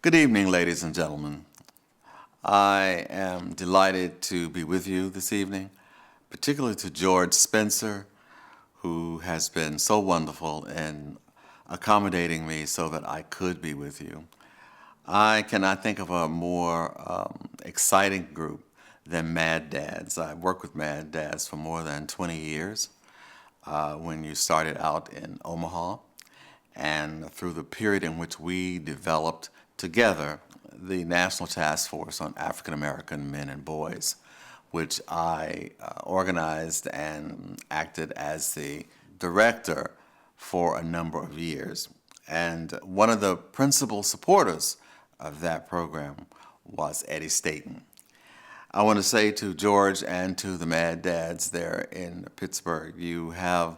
Good evening, ladies and gentlemen. I am delighted to be with you this evening, particularly to George Spencer, who has been so wonderful in accommodating me so that I could be with you. I cannot think of a more exciting group than Mad Dads. I've worked with Mad Dads for more than 20 years when you started out in Omaha, and through the period in which we developed together the National Task Force on African American Men and Boys, which I organized and acted as the director for a number of years. And one of the principal supporters of that program was Eddie Staten. I want to say to George and to the Mad Dads there in Pittsburgh, you have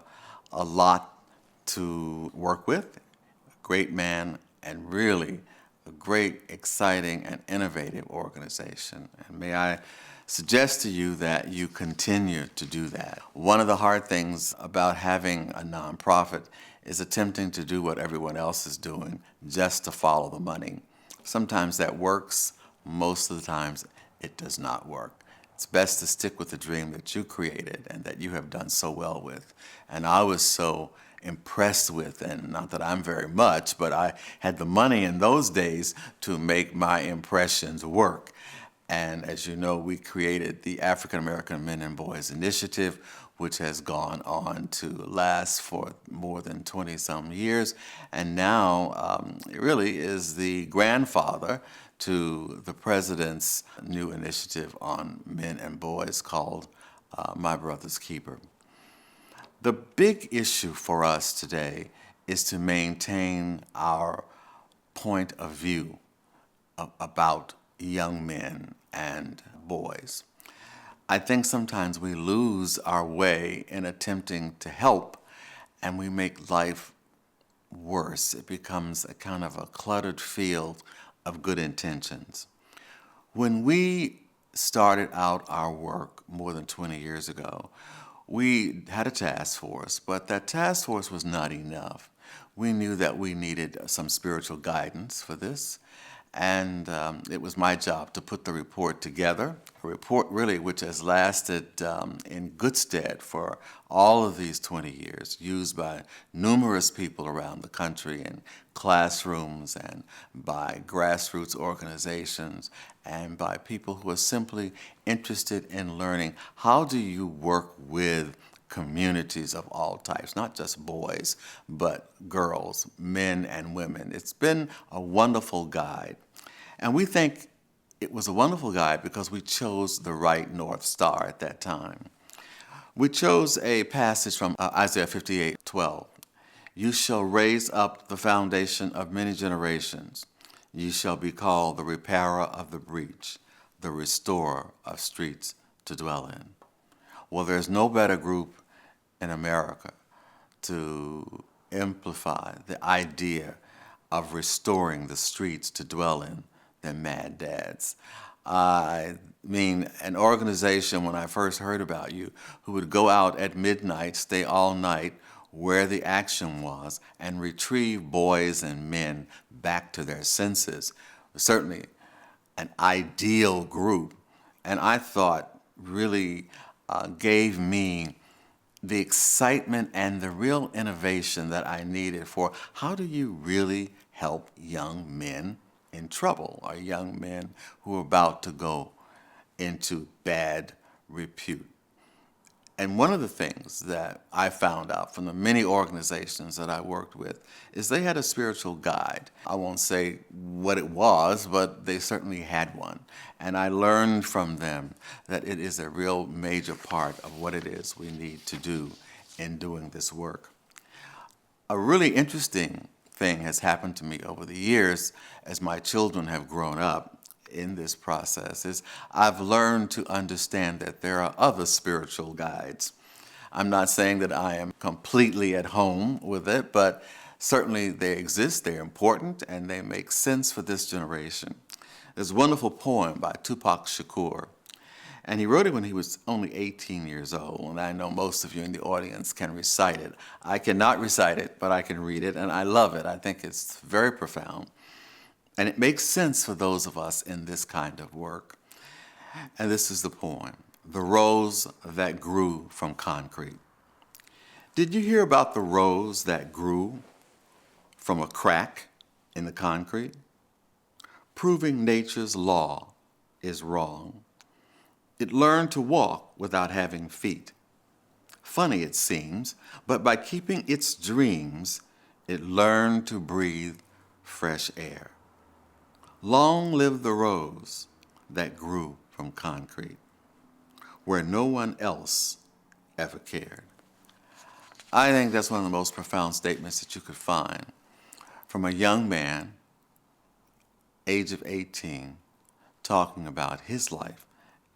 a lot to work with, a great man, and really a great, exciting, and innovative organization. And may I suggest to you that you continue to do that. One of the hard things about having a nonprofit is attempting to do what everyone else is doing just to follow the money. Sometimes that works, most of the times it does not work. It's best to stick with the dream that you created and that you have done so well with. And I was so impressed with, and not that I'm very much, but I had the money in those days to make my impressions work. And as you know, we created the African American Men and Boys Initiative, which has gone on to last for more than 20-some years, and now it really is the grandfather to the president's new initiative on men and boys called My Brother's Keeper. The big issue for us today is to maintain our point of view about young men and boys. I think sometimes we lose our way in attempting to help, and we make life worse. It becomes a kind of a cluttered field of good intentions. When we started out our work more than 20 years ago, we had a task force, but that task force was not enough. We knew that we needed some spiritual guidance for this, and it was my job to put the report together, a report really which has lasted in good stead for all of these 20 years, used by numerous people around the country in classrooms and by grassroots organizations and by people who are simply interested in learning how do you work with communities of all types, not just boys, but girls, men and women. It's been a wonderful guide. And we think it was a wonderful guide because we chose the right North Star at that time. We chose a passage from Isaiah 58:12. You shall raise up the foundation of many generations. You shall be called the repairer of the breach, the restorer of streets to dwell in. Well, there's no better group in America to amplify the idea of restoring the streets to dwell in than Mad Dads. I mean, an organization, when I first heard about you, who would go out at midnight, stay all night, where the action was, and retrieve boys and men back to their senses. Certainly an ideal group, and I thought really gave me the excitement and the real innovation that I needed for how do you really help young men in trouble, or young men who are about to go into bad repute. And one of the things that I found out from the many organizations that I worked with is they had a spiritual guide. I won't say what it was, but they certainly had one. And I learned from them that it is a real major part of what it is we need to do in doing this work. A really interesting thing has happened to me over the years as my children have grown up in this process is I've learned to understand that there are other spiritual guides. I'm not saying that I am completely at home with it, but certainly they exist, they're important, and they make sense for this generation. There's a wonderful poem by Tupac Shakur, and he wrote it when he was only 18 years old, and I know most of you in the audience can recite it. I cannot recite it, but I can read it, and I love it. I think it's very profound. And it makes sense for those of us in this kind of work. And this is the poem, The Rose That Grew from Concrete. Did you hear about the rose that grew from a crack in the concrete? Proving nature's law is wrong. It learned to walk without having feet. Funny it seems, but by keeping its dreams, it learned to breathe fresh air. Long live the rose that grew from concrete, where no one else ever cared. I think that's one of the most profound statements that you could find from a young man, age of 18, talking about his life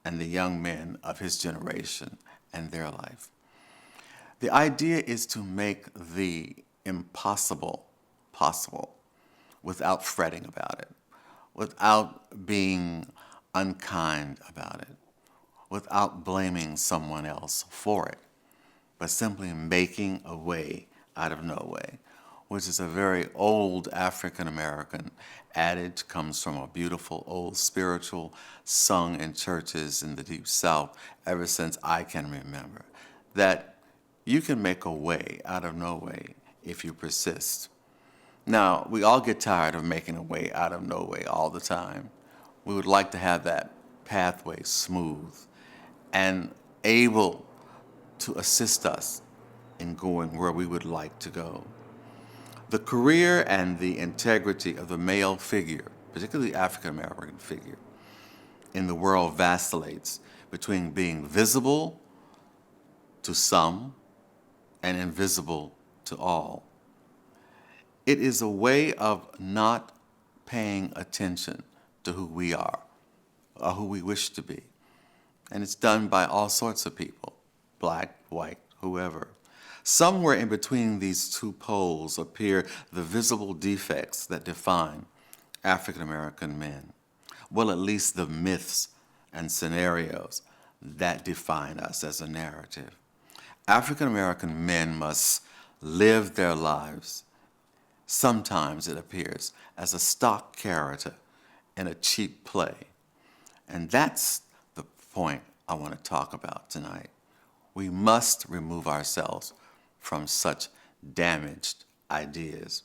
and the young men of his generation and their life. The idea is to make the impossible possible without fretting about it, without being unkind about it, without blaming someone else for it, but simply making a way out of no way, which is a very old African-American adage, comes from a beautiful old spiritual sung in churches in the Deep South ever since I can remember, that you can make a way out of no way if you persist. Now, we all get tired of making a way out of no way all the time. We would like to have that pathway smooth and able to assist us in going where we would like to go. The career and the integrity of the male figure, particularly the African American figure, in the world vacillates between being visible to some and invisible to all. It is a way of not paying attention to who we are or who we wish to be. And it's done by all sorts of people, black, white, whoever. Somewhere in between these two poles appear the visible defects that define African American men. Well, at least the myths and scenarios that define us as a narrative. African American men must live their lives, sometimes it appears, as a stock character in a cheap play. And that's the point I want to talk about tonight. We must remove ourselves from such damaged ideas.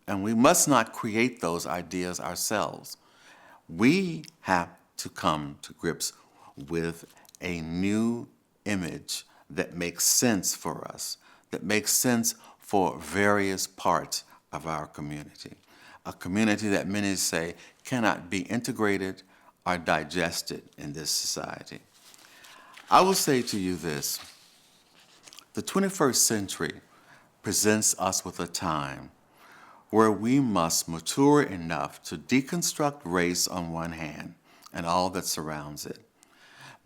And we must not create those ideas ourselves. We have to come to grips with a new image that makes sense for us, that makes sense for various parts of our community. A community that many say cannot be integrated or digested in this society. I will say to you this: the 21st century presents us with a time where we must mature enough to deconstruct race on one hand and all that surrounds it,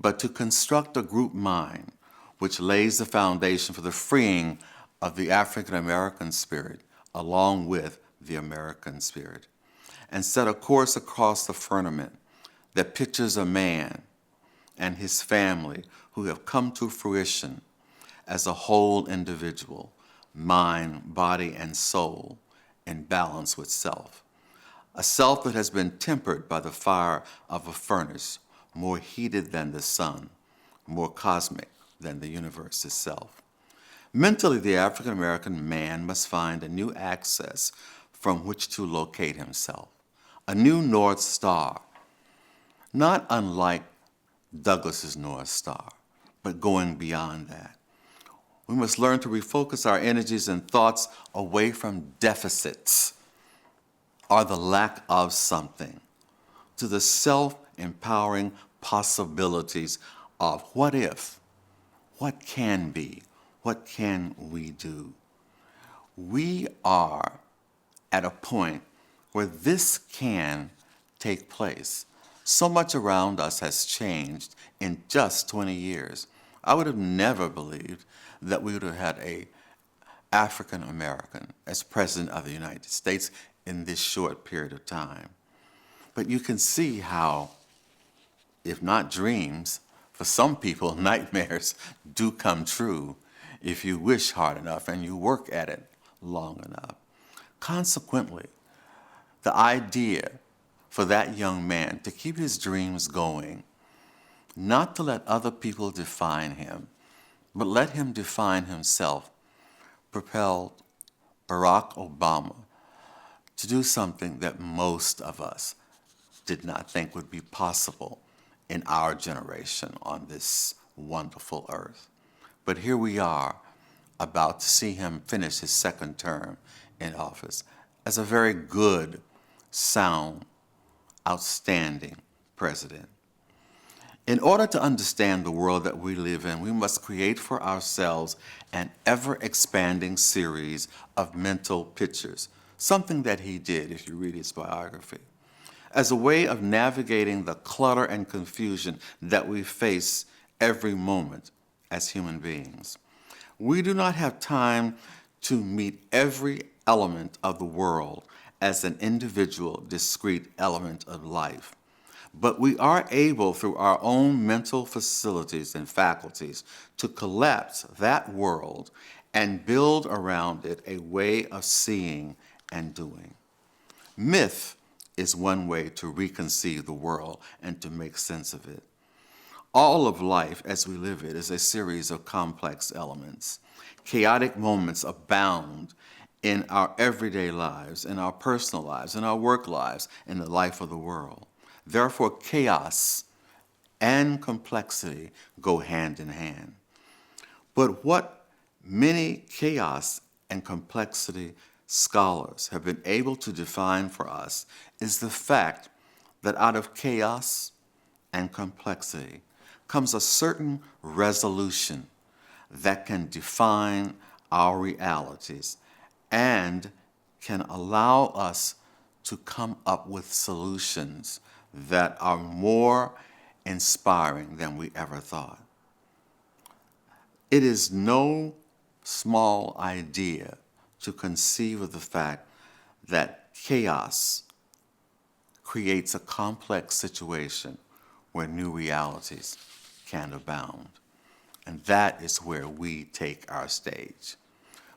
but to construct a group mind which lays the foundation for the freeing of the African American spirit along with the American spirit, and set a course across the firmament that pictures a man and his family who have come to fruition as a whole individual, mind, body, and soul, in balance with self. A self that has been tempered by the fire of a furnace, more heated than the sun, more cosmic than the universe itself. Mentally, the African American man must find a new axis from which to locate himself, a new North Star, not unlike Douglas's North Star, but going beyond that. We must learn to refocus our energies and thoughts away from deficits or the lack of something to the self-empowering possibilities of what if, what can be, what can we do. We are at a point where this can take place. So much around us has changed in just 20 years. I would have never believed that we would have had an African American as President of the United States in this short period of time. But you can see how, if not dreams, for some people, nightmares do come true if you wish hard enough and you work at it long enough. Consequently, the idea for that young man to keep his dreams going, not to let other people define him, but let him define himself, propelled Barack Obama to do something that most of us did not think would be possible in our generation on this wonderful earth. But here we are, about to see him finish his second term in office as a very good, sound, outstanding president. In order to understand the world that we live in, we must create for ourselves an ever-expanding series of mental pictures, something that he did if you read his biography, as a way of navigating the clutter and confusion that we face every moment as human beings. We do not have time to meet every element of the world as an individual, discrete element of life. But we are able, through our own mental facilities and faculties, to collapse that world and build around it a way of seeing and doing. Myth is one way to reconceive the world and to make sense of it. All of life as we live it is a series of complex elements. Chaotic moments abound in our everyday lives, in our personal lives, in our work lives, in the life of the world. Therefore, chaos and complexity go hand in hand. But what many chaos and complexity scholars have been able to define for us is the fact that out of chaos and complexity comes a certain resolution that can define our realities and can allow us to come up with solutions that are more inspiring than we ever thought. It is no small idea to conceive of the fact that chaos creates a complex situation where new realities can abound. And that is where we take our stage.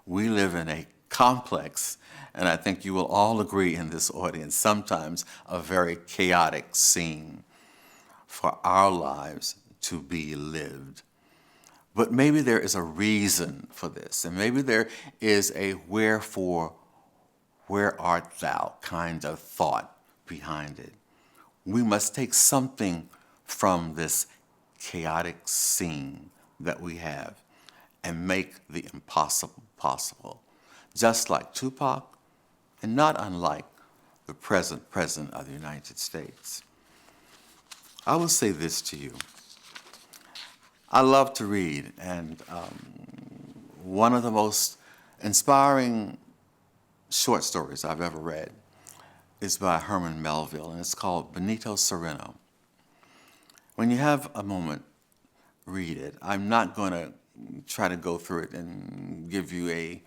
We live in a complex, and I think you will all agree in this audience, sometimes a very chaotic scene for our lives to be lived. But maybe there is a reason for this, and maybe there is a wherefore, where art thou kind of thought behind it. We must take something from this chaotic scene that we have and make the impossible possible. Just like Tupac, and not unlike the present President of the United States. I will say this to you. I love to read, and one of the most inspiring short stories I've ever read is by Herman Melville, and it's called Benito Sereno. When you have a moment, read it. I'm not going to try to go through it and give you a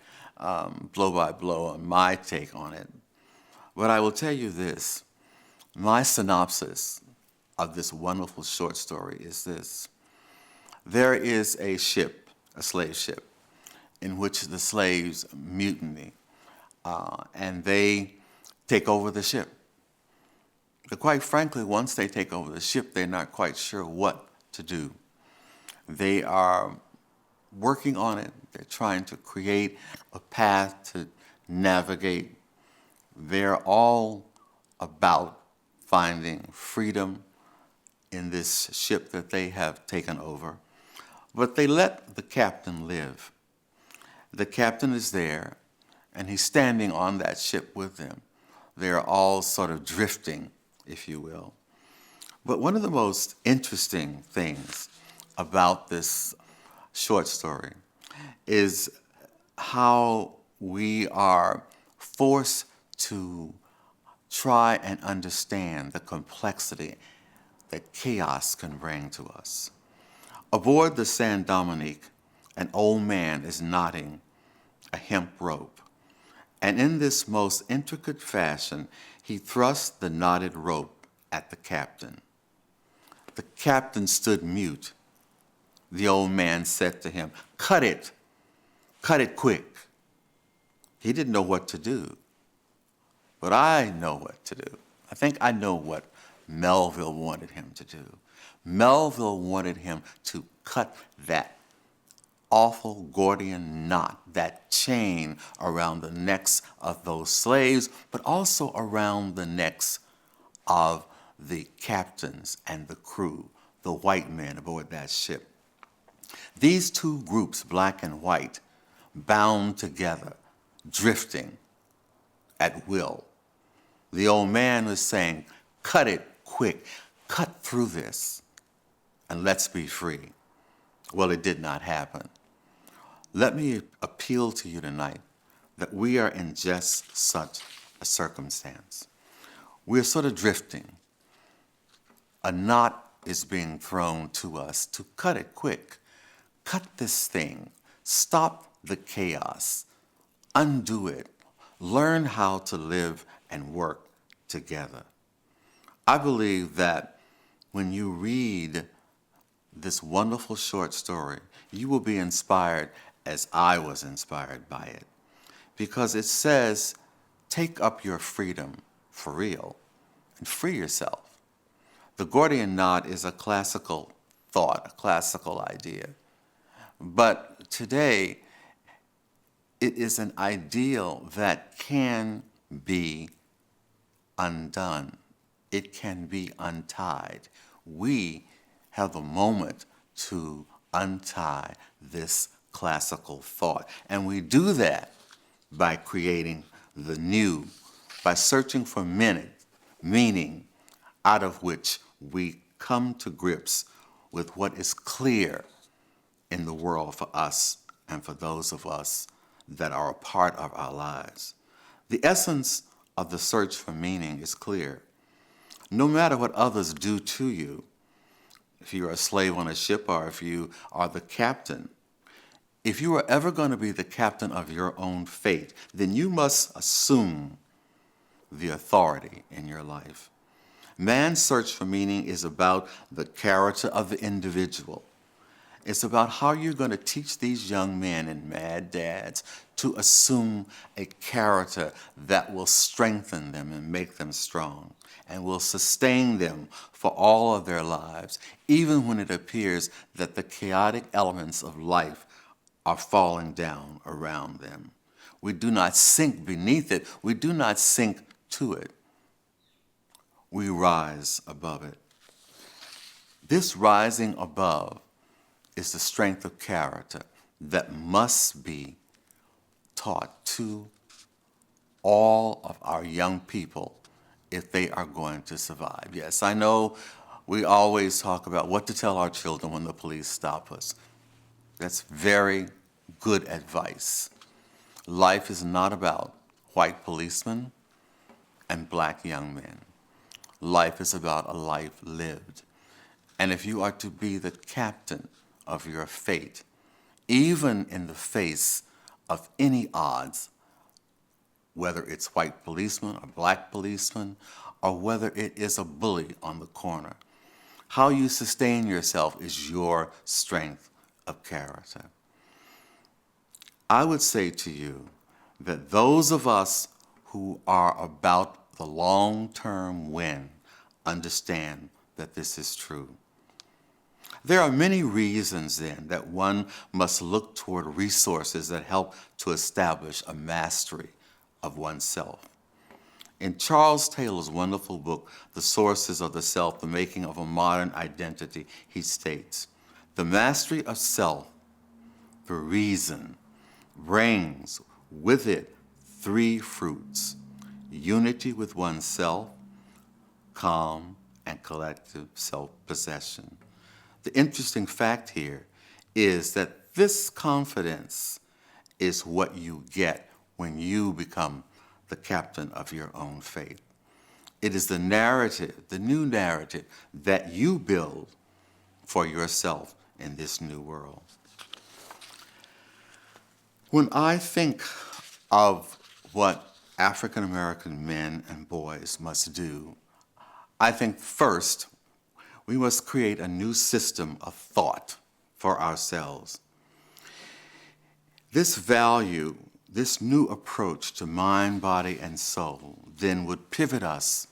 blow-by-blow on my take on it. But I will tell you this. My synopsis of this wonderful short story is this. There is a ship, a slave ship, in which the slaves mutiny, and they take over the ship. But quite frankly, once they take over the ship, they're not quite sure what to do. They are working on it. They're trying to create a path to navigate. They're all about finding freedom in this ship that they have taken over. But they let the captain live. The captain is there, and he's standing on that ship with them. They're all sort of drifting, if you will. But one of the most interesting things about this short story is how we are forced to try and understand the complexity that chaos can bring to us. Aboard the San Dominique, an old man is knotting a hemp rope, and in this most intricate fashion, he thrusts the knotted rope at the captain. The captain stood mute. The old man said to him, "Cut it quick." He didn't know what to do. but I know what to do. I think I know what Melville wanted him to do. Melville wanted him to cut that awful Gordian knot, that chain around the necks of those slaves, but also around the necks of the captains and the crew, the white men aboard that ship. These two groups, black and white, bound together, drifting at will. The old man was saying, cut it quick, cut through this, and let's be free. Well, it did not happen. Let me appeal to you tonight that we are in just such a circumstance. We're sort of drifting. A knot is being thrown to us to cut it quick. Cut this thing. Stop the chaos. Undo it. Learn how to live and work together. I believe that when you read this wonderful short story, you will be inspired as I was inspired by it. Because it says, take up your freedom for real and free yourself. The Gordian Knot is a classical thought, a classical idea. But today, it is an ideal that can be undone. It can be untied. We have the moment to untie this classical thought. And we do that by creating the new, by searching for meaning out of which we come to grips with what is clear in the world for us and for those of us that are a part of our lives. The essence of the search for meaning is clear. No matter what others do to you, if you're a slave on a ship or if you are the captain, if you are ever going to be the captain of your own fate, then you must assume the authority in your life. Man's search for meaning is about the character of the individual. It's about how you're going to teach these young men and mad dads to assume a character that will strengthen them and make them strong and will sustain them for all of their lives, even when it appears that the chaotic elements of life are falling down around them. We do not sink beneath it. We do not sink to it. We rise above it. This rising above is the strength of character that must be taught to all of our young people if they are going to survive. Yes, I know we always talk about what to tell our children when the police stop us. That's very good advice. Life is not about white policemen and black young men. Life is about a life lived. And if you are to be the captain of your fate, even in the face of any odds, whether it's white policemen or black policemen, or whether it is a bully on the corner, how you sustain yourself is your strength of character. I would say to you that those of us who are about the long-term win understand that this is true. There are many reasons then that one must look toward resources that help to establish a mastery of oneself. In Charles Taylor's wonderful book, The Sources of the Self, The Making of a Modern Identity, he states, the mastery of self, the reason, brings with it three fruits: unity with oneself, calm, and collective self-possession. The interesting fact here is that this confidence is what you get when you become the captain of your own fate. It is the narrative, the new narrative that you build for yourself in this new world. When I think of what African American men and boys must do, I think first we must create a new system of thought for ourselves. This value This new approach to mind, body, and soul then would pivot us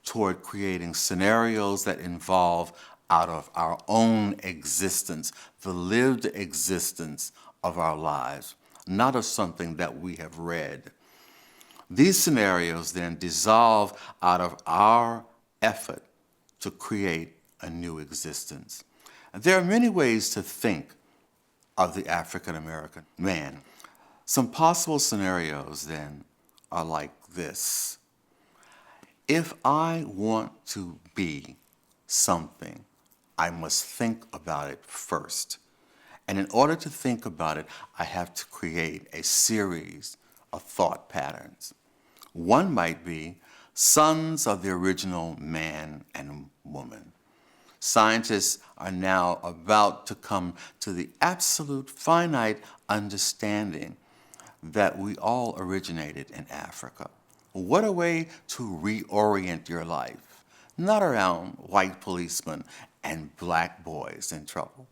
toward creating scenarios that involve out of our own existence, the lived existence of our lives, not of something that we have read. These scenarios then dissolve out of our effort to create a new existence. And there are many ways to think of the African American man. Some possible scenarios then are like this. If I want to be something, I must think about it first. And in order to think about it, I have to create a series of thought patterns. One might be sons of the original man and woman. Scientists are now about to come to the absolute finite understanding that we all originated in Africa. What a way to reorient your life, not around white policemen and black boys in trouble.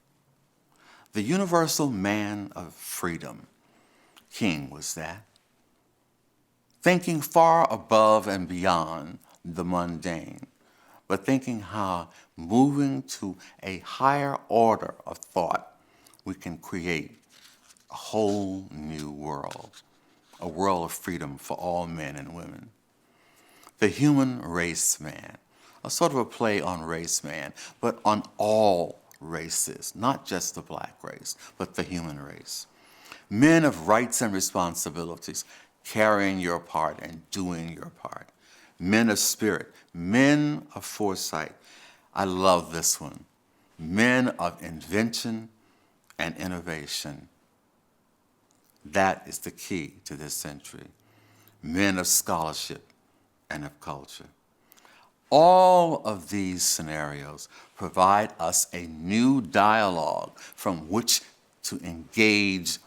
The universal man of freedom, King was that. Thinking far above and beyond the mundane, but thinking how moving to a higher order of thought, we can create a whole new world, a world of freedom for all men and women. The human race man, a sort of a play on race man, but on all races, not just the black race, but the human race. Men of rights and responsibilities, carrying your part and doing your part. Men of spirit, men of foresight. I love this one. Men of invention and innovation. That is the key to this century. Men of scholarship and of culture. All of these scenarios provide us a new dialogue from which to engage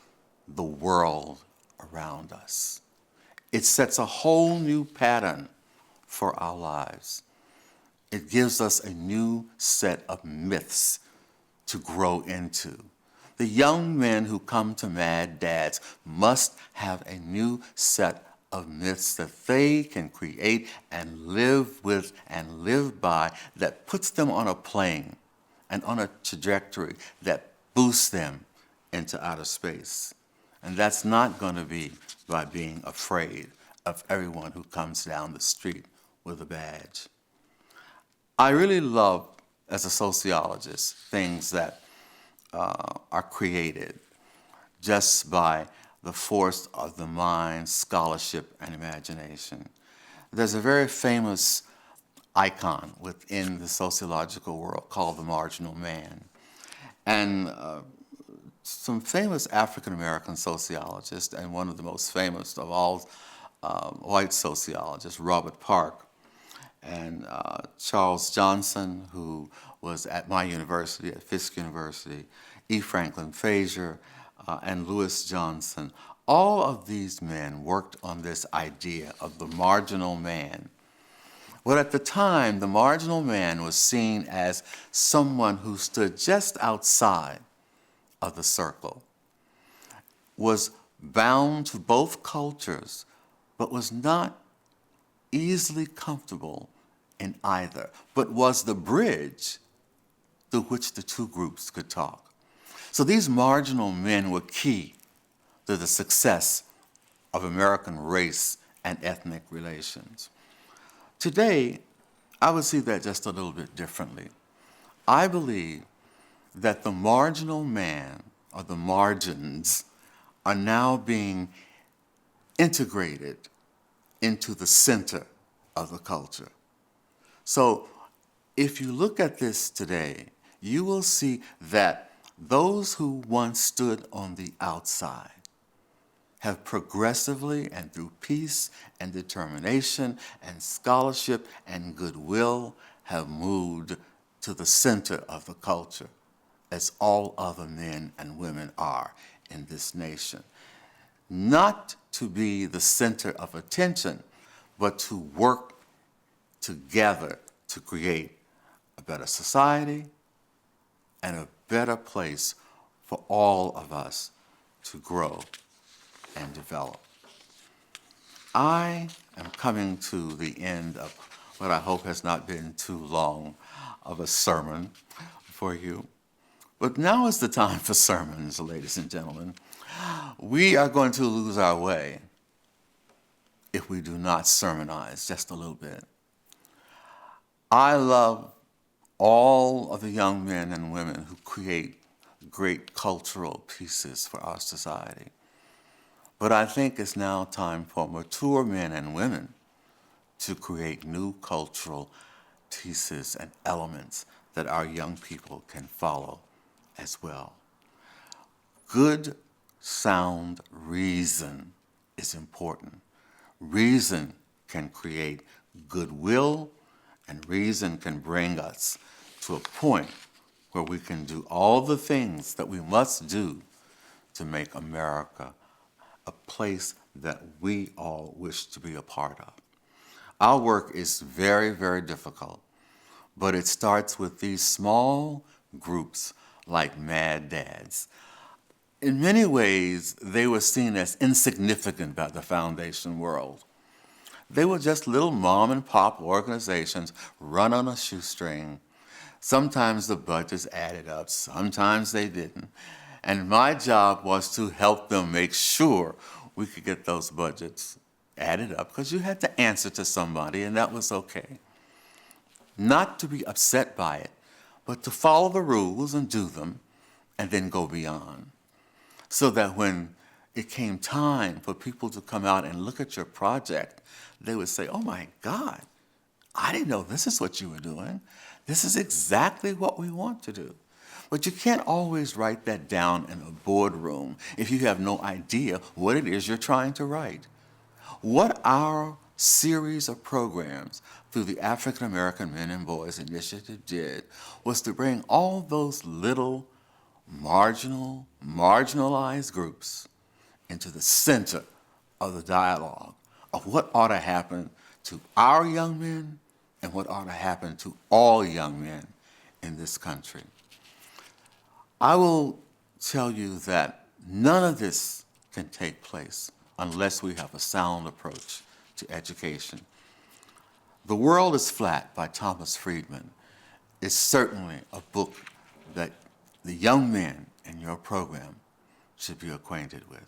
the world around us. It sets a whole new pattern for our lives. It gives us a new set of myths to grow into. The young men who come to Mad Dads must have a new set of myths that they can create and live with and live by that puts them on a plane and on a trajectory that boosts them into outer space. And that's not going to be by being afraid of everyone who comes down the street with a badge. I really love, as a sociologist, things that are created just by the force of the mind, scholarship, and imagination. There's a very famous icon within the sociological world called the marginal man. And some famous African-American sociologists, and one of the most famous of all white sociologists, Robert Park, and Charles Johnson, who was at my university, at Fisk University, E. Franklin Frazier, and Lewis Johnson. All of these men worked on this idea of the marginal man. Well, at the time, the marginal man was seen as someone who stood just outside of the circle, was bound to both cultures, but was not easily comfortable in either, but was the bridge through which the two groups could talk. So these marginal men were key to the success of American race and ethnic relations. Today, I would see that just a little bit differently. I believe that the marginal man, or the margins, are now being integrated into the center of the culture. So if you look at this today, you will see that those who once stood on the outside have progressively and through peace and determination and scholarship and goodwill have moved to the center of the culture, as all other men and women are in this nation. Not to be the center of attention, but to work together to create a better society and a better place for all of us to grow and develop. I am coming to the end of what I hope has not been too long of a sermon for you. But now is the time for sermons, ladies and gentlemen. We are going to lose our way if we do not sermonize just a little bit. I love all of the young men and women who create great cultural pieces for our society. But I think it's now time for mature men and women to create new cultural pieces and elements that our young people can follow as well. Good, sound reason is important. Reason can create goodwill, and reason can bring us to a point where we can do all the things that we must do to make America a place that we all wish to be a part of. Our work is very, very difficult, but it starts with these small groups like Mad Dads. In many ways, they were seen as insignificant by the foundation world. They were just little mom and pop organizations run on a shoestring. Sometimes the budgets added up, sometimes they didn't. And my job was to help them make sure we could get those budgets added up, because you had to answer to somebody, and that was okay. Not to be upset by it, but to follow the rules and do them, and then go beyond. So that when it came time for people to come out and look at your project, they would say, oh my God, I didn't know this is what you were doing. This is exactly what we want to do. But you can't always write that down in a boardroom if you have no idea what it is you're trying to write. What our series of programs through the African American Men and Boys Initiative did was to bring all those little marginalized groups into the center of the dialogue of what ought to happen to our young men and what ought to happen to all young men in this country. I will tell you that none of this can take place unless we have a sound approach to education. The World is Flat by Thomas Friedman is certainly a book that the young men in your program should be acquainted with,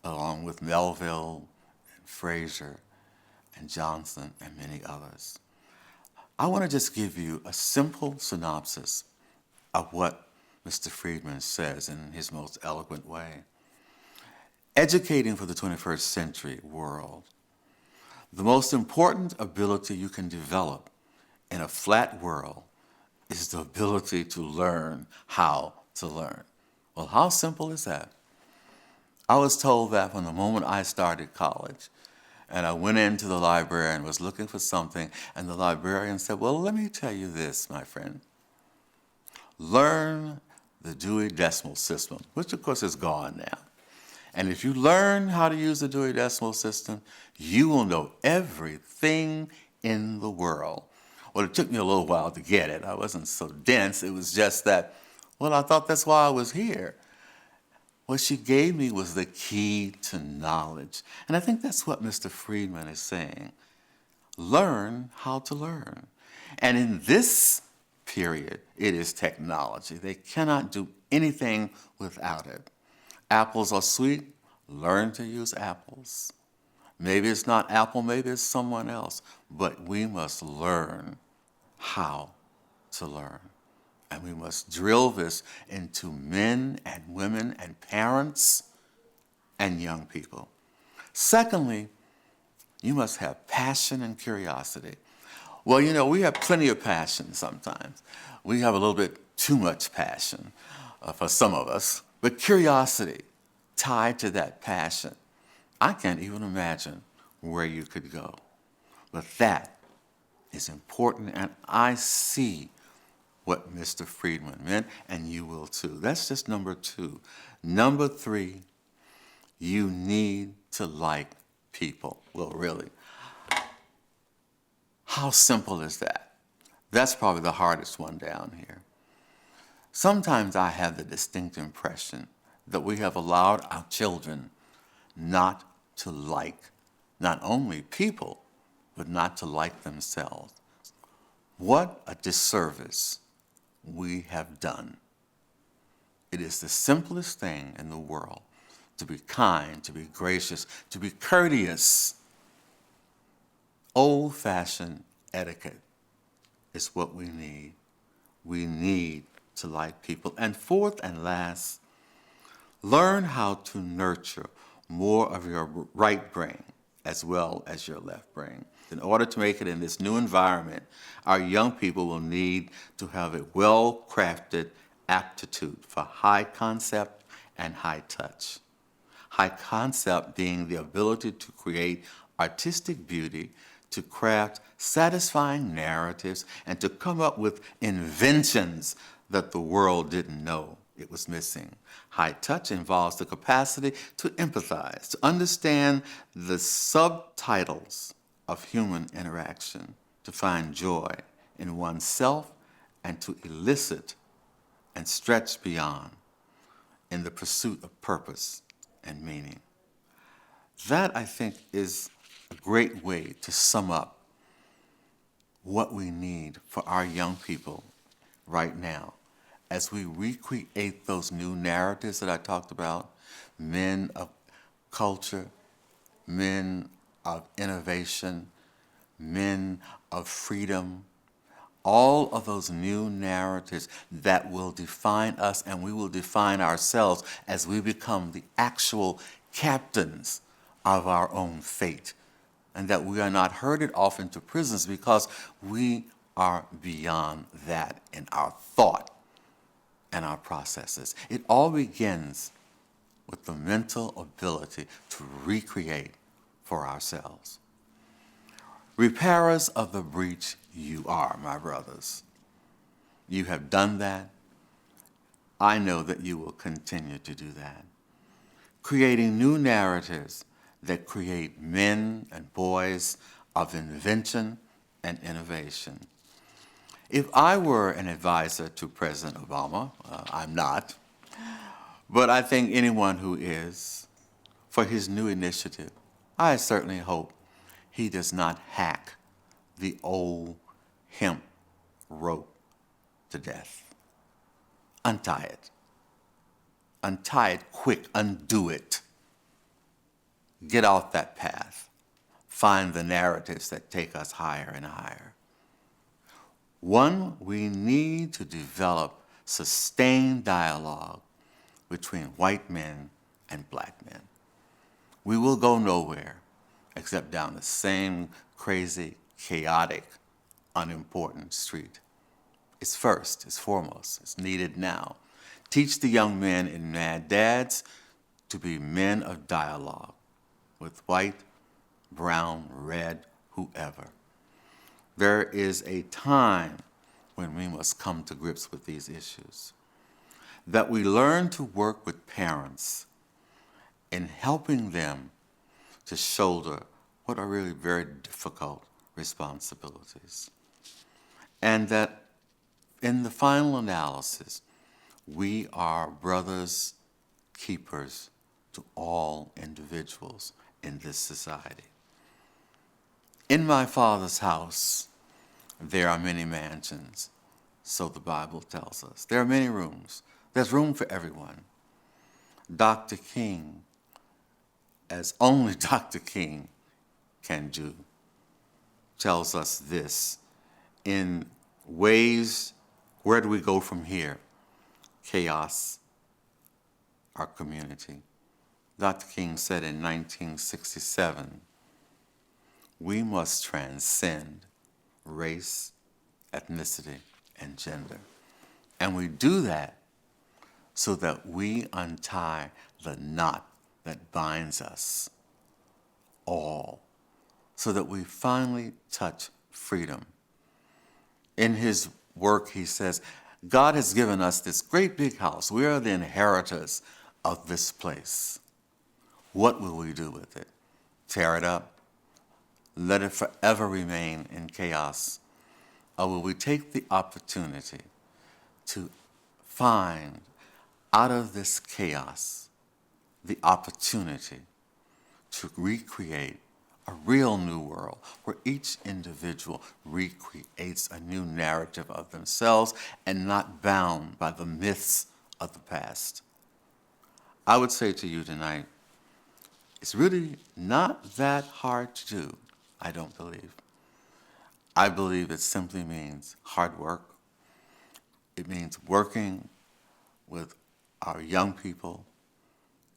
along with Melville and Fraser and Johnson and many others. I want to just give you a simple synopsis of what Mr. Friedman says in his most eloquent way. Educating for the 21st century world, the most important ability you can develop in a flat world is the ability to learn how to learn. Well, how simple is that? I was told that from the moment I started college, and I went into the library and was looking for something, and the librarian said, well, let me tell you this, my friend. Learn the Dewey Decimal System, which of course is gone now. And if you learn how to use the Dewey Decimal System, you will know everything in the world. Well, it took me a little while to get it. I wasn't so dense. It was just that, well, I thought that's why I was here. What she gave me was the key to knowledge. And I think that's what Mr. Friedman is saying. Learn how to learn. And in this period, it is technology. They cannot do anything without it. Apples are sweet. Learn to use apples. Maybe it's not Apple, maybe it's someone else. But we must learn how to learn. And we must drill this into men and women and parents and young people. Secondly, you must have passion and curiosity. Well, you know, we have plenty of passion sometimes. We have a little bit too much passion for some of us. But curiosity tied to that passion, I can't even imagine where you could go. But that is important, and I see what Mr. Friedman meant, and you will too. That's just number 2. Number 3, you need to like people. Well, really, how simple is that? That's probably the hardest one down here. Sometimes I have the distinct impression that we have allowed our children not to like not only people, but not to like themselves. What a disservice we have done. It is the simplest thing in the world to be kind, to be gracious, to be courteous. Old-fashioned etiquette is what we need. We need to like people. And fourth and last, learn how to nurture more of your right brain as well as your left brain. In order to make it in this new environment, our young people will need to have a well-crafted aptitude for high concept and high touch. High concept being the ability to create artistic beauty, to craft satisfying narratives, and to come up with inventions that the world didn't know it was missing. High touch involves the capacity to empathize, to understand the subtitles of human interaction, to find joy in oneself, and to elicit and stretch beyond in the pursuit of purpose and meaning. That, I think, is a great way to sum up what we need for our young people right now as we recreate those new narratives that I talked about, men of culture, men of innovation, men of freedom, all of those new narratives that will define us, and we will define ourselves as we become the actual captains of our own fate, and that we are not herded off into prisons because we are beyond that in our thought and our processes. It all begins with the mental ability to recreate for ourselves. Repairers of the breach you are, my brothers. You have done that. I know that you will continue to do that. Creating new narratives that create men and boys of invention and innovation. If I were an advisor to President Obama, I'm not, but I think anyone who is, for his new initiative, I certainly hope he does not hack the old hemp rope to death. Untie it. Untie it quick, undo it. Get off that path. Find the narratives that take us higher and higher. One, we need to develop sustained dialogue between white men and black men. We will go nowhere except down the same crazy, chaotic, unimportant street. It's first, it's foremost, it's needed now. Teach the young men in DADS to be men of dialogue with white, brown, red, whoever. There is a time when we must come to grips with these issues. That we learn to work with parents in helping them to shoulder what are really very difficult responsibilities. And that in the final analysis, we are brothers, keepers to all individuals in this society. In my Father's house, there are many mansions, so the Bible tells us. There are many rooms. There's room for everyone. Dr. King, as only Dr. King can do, tells us this in ways, where do we go from here? Chaos, our community. Dr. King said in 1967, we must transcend race, ethnicity, and gender. And we do that so that we untie the knot that binds us all, so that we finally touch freedom. In his work, he says, God has given us this great big house. We are the inheritors of this place. What will we do with it? Tear it up? Let it forever remain in chaos? Or will we take the opportunity to find out of this chaos the opportunity to recreate a real new world where each individual recreates a new narrative of themselves and not bound by the myths of the past. I would say to you tonight, it's really not that hard to do, I don't believe. I believe it simply means hard work. It means working with our young people.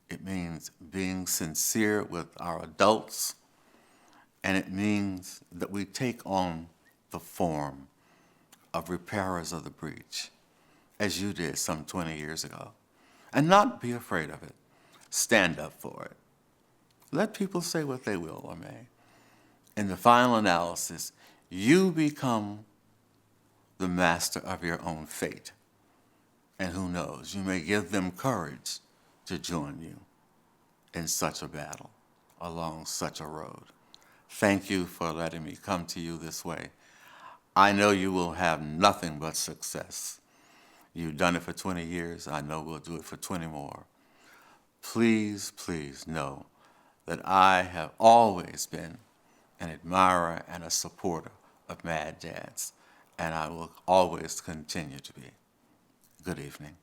It means being sincere with our adults. And it means that we take on the form of repairers of the breach, as you did some 20 years ago. And not be afraid of it. Stand up for it. Let people say what they will or may. In the final analysis, you become the master of your own fate. And who knows, you may give them courage to join you in such a battle, along such a road. Thank you for letting me come to you this way. I know you will have nothing but success. You've done it for 20 years. I know we'll do it for 20 more. Please, please know that I have always been an admirer and a supporter of Mad Dads, and I will always continue to be. Good evening.